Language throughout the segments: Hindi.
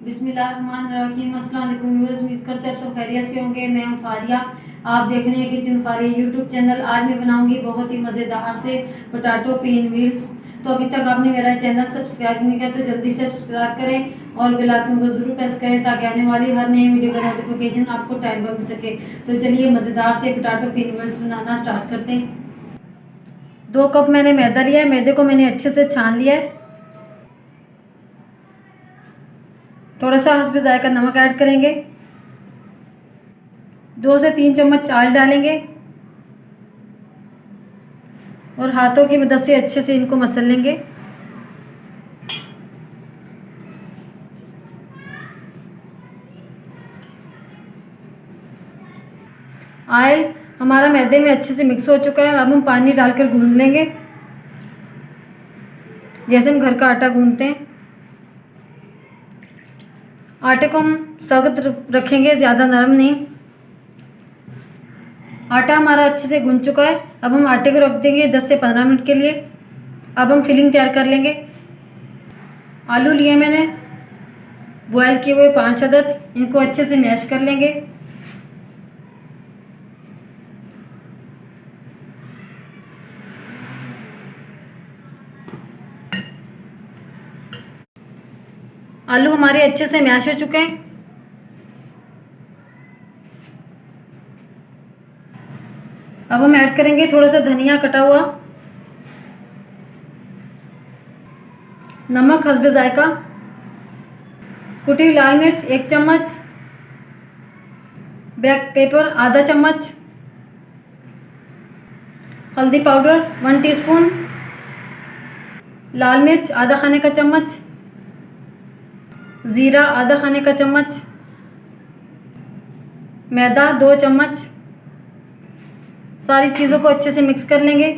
बिस्मिल्लाहिर्रहमानिर्रहीम। अस्सलाम वालेकुम व्यूअर्स, उम्मीद करते हैं आप सब खैरियत से होंगे। मैं हूं फारिया, आप देख रहे हैं किचन फारिया यूट्यूब चैनल। आज मैं बनाऊंगी बहुत ही मज़ेदार से पोटैटो पिन व्हील्स। तो अभी तक आपने मेरा चैनल सब्सक्राइब नहीं किया तो जल्दी से सब्सक्राइब करें और बेल आइकन को जरूर प्रेस करें ताकि आने वाली हर नई वीडियो का नोटिफिकेशन आपको टाइम पर मिल सके। तो चलिए मज़ेदार से पोटैटो पिन व्हील्स बनाना स्टार्ट करते हैं। 2 कप मैंने मैदा लिया है। मैदे को मैंने अच्छे से छान लिया है। थोड़ा सा हस्बे जायका नमक ऐड करेंगे। 2 से 3 चम्मच चावल डालेंगे और हाथों की मदद से अच्छे से इनको मसल लेंगे। ऑयल हमारा मैदे में अच्छे से मिक्स हो चुका है। अब हम पानी डालकर गूंद लेंगे जैसे हम घर का आटा गूंदते हैं। आटे को हम सख्त रखेंगे, ज़्यादा नरम नहीं। आटा हमारा अच्छे से गूंद चुका है। अब हम आटे को रख देंगे 10 से 15 मिनट के लिए। अब हम फिलिंग तैयार कर लेंगे। आलू लिए मैंने बॉयल किए हुए 5 अदद, इनको अच्छे से मैश कर लेंगे। आलू हमारे अच्छे से मैश हो चुके हैं। अब हम ऐड करेंगे थोड़ा सा धनिया कटा हुआ, नमक हस्बे जायका, कुटी हुई लाल मिर्च 1 चम्मच, ब्लैक पेपर आधा चम्मच, हल्दी पाउडर 1 टीस्पून, लाल मिर्च आधा खाने का चम्मच, ज़ीरा आधा खाने का चम्मच, मैदा 2 चम्मच। सारी चीज़ों को अच्छे से मिक्स कर लेंगे।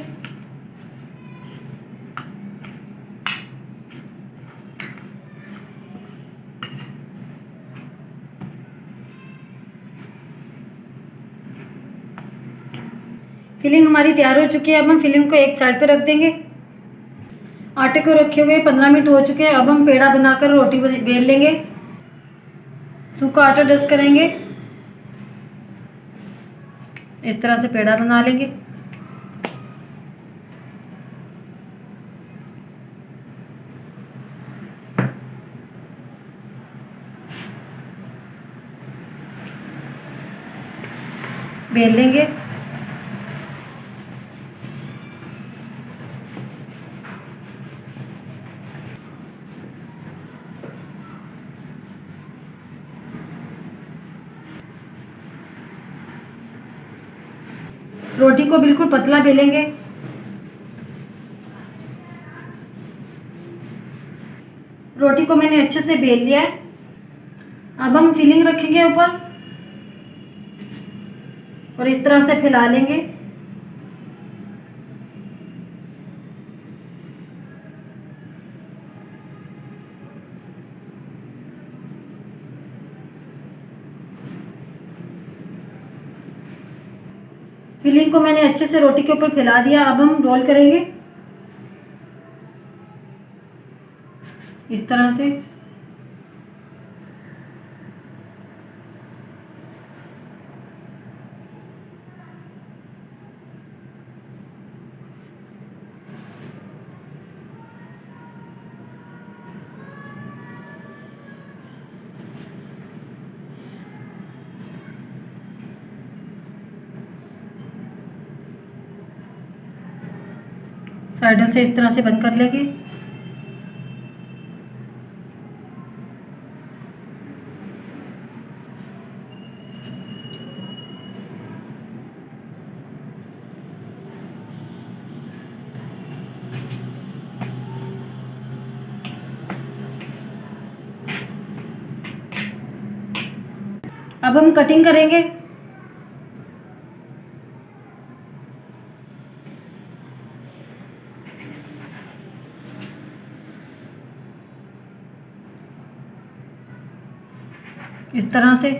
फिलिंग हमारी तैयार हो चुकी है। अब हम फिलिंग को एक साइड पे रख देंगे। आटे को रखे हुए 15 मिनट हो चुके हैं। अब हम पेड़ा बनाकर रोटी बेल लेंगे। सूखा आटा डस्ट करेंगे, इस तरह से पेड़ा बना लेंगे। बेल लेंगे। रोटी को बिल्कुल पतला बेलेंगे। रोटी को मैंने अच्छे से बेल लिया है। अब हम फिलिंग रखेंगे ऊपर और इस तरह से फैला लेंगे। फिलिंग को मैंने अच्छे से रोटी के ऊपर फैला दिया। अब हम रोल करेंगे इस तरह से। साइडों से इस तरह से बंद कर लेंगे। अब हम कटिंग करेंगे। इस तरह से।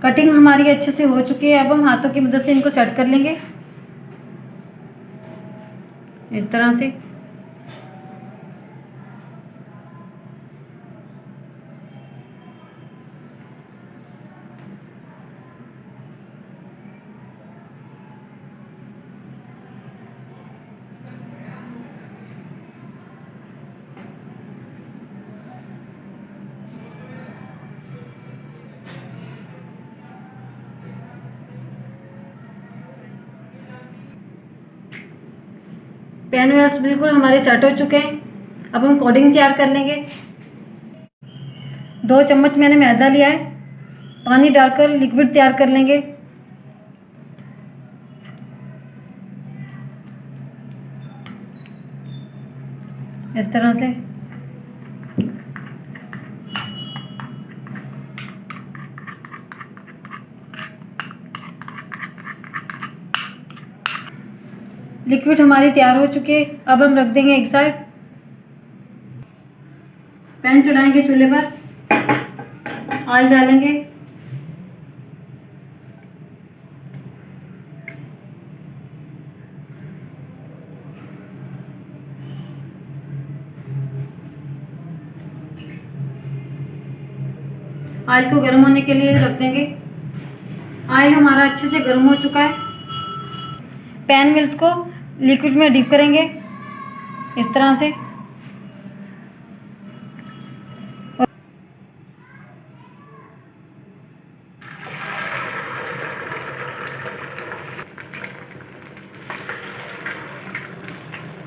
कटिंग हमारी अच्छे से हो चुकी है। अब हम हाथों की मदद से इनको सेट कर लेंगे इस तरह से। पेन वेल्स बिल्कुल हमारे सेट हो चुके हैं। अब हम कोडिंग तैयार कर लेंगे। 2 चम्मच मैंने मैदा लिया है, पानी डालकर लिक्विड तैयार कर लेंगे। इस तरह से लिक्विड हमारी तैयार हो चुकी है। अब हम रख देंगे एक साइड। पैन चढ़ाएंगे चूल्हे पर, ऑयल डालेंगे। ऑयल को गर्म होने के लिए रख देंगे। ऑयल हमारा अच्छे से गर्म हो चुका है। पैन मिल्स को लिक्विड में डिप करेंगे इस तरह से।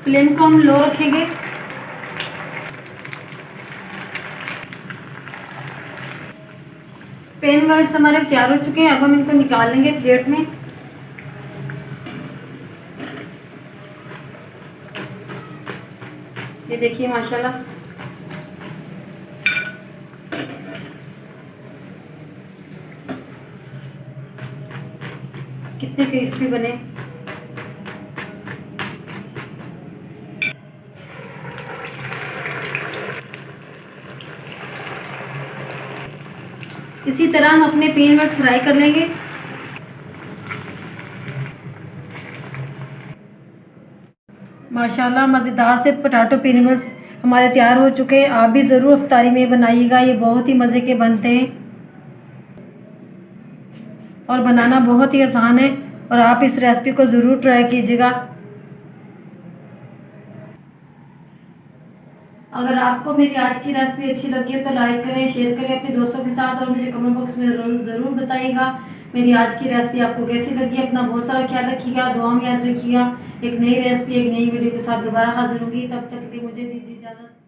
फ्लेम को हम लो रखेंगे। पेन वेल्स हमारे तैयार हो चुके हैं। अब हम इनको निकाल लेंगे प्लेट में। ये देखिए माशाल्लाह कितने क्रिस्पी बने। इसी तरह हम अपने पेन वेल्स फ्राई कर लेंगे। माशाल्लाह मज़ेदार से पोटैटो पेन वेल्स हमारे तैयार हो चुके हैं। आप भी ज़रूर इफ्तारी में बनाइएगा, ये बहुत ही मज़े के बनते हैं और बनाना बहुत ही आसान है। और आप इस रेसिपी को ज़रूर ट्राई कीजिएगा। अगर आपको मेरी आज की रेसिपी अच्छी लगी है तो लाइक करें, शेयर करें अपने दोस्तों के साथ और मुझे कमेंट बॉक्स में ज़रूर बताइएगा मेरी आज की रेसिपी आपको कैसी लगी। अपना बहुत सारा ख्याल रखिएगा, दुआ में याद रखिएगा। एक नई रेसिपी एक नई वीडियो के साथ दोबारा हाजिर होंगी। तब तक के लिए मुझे दीजिए इजाज़त।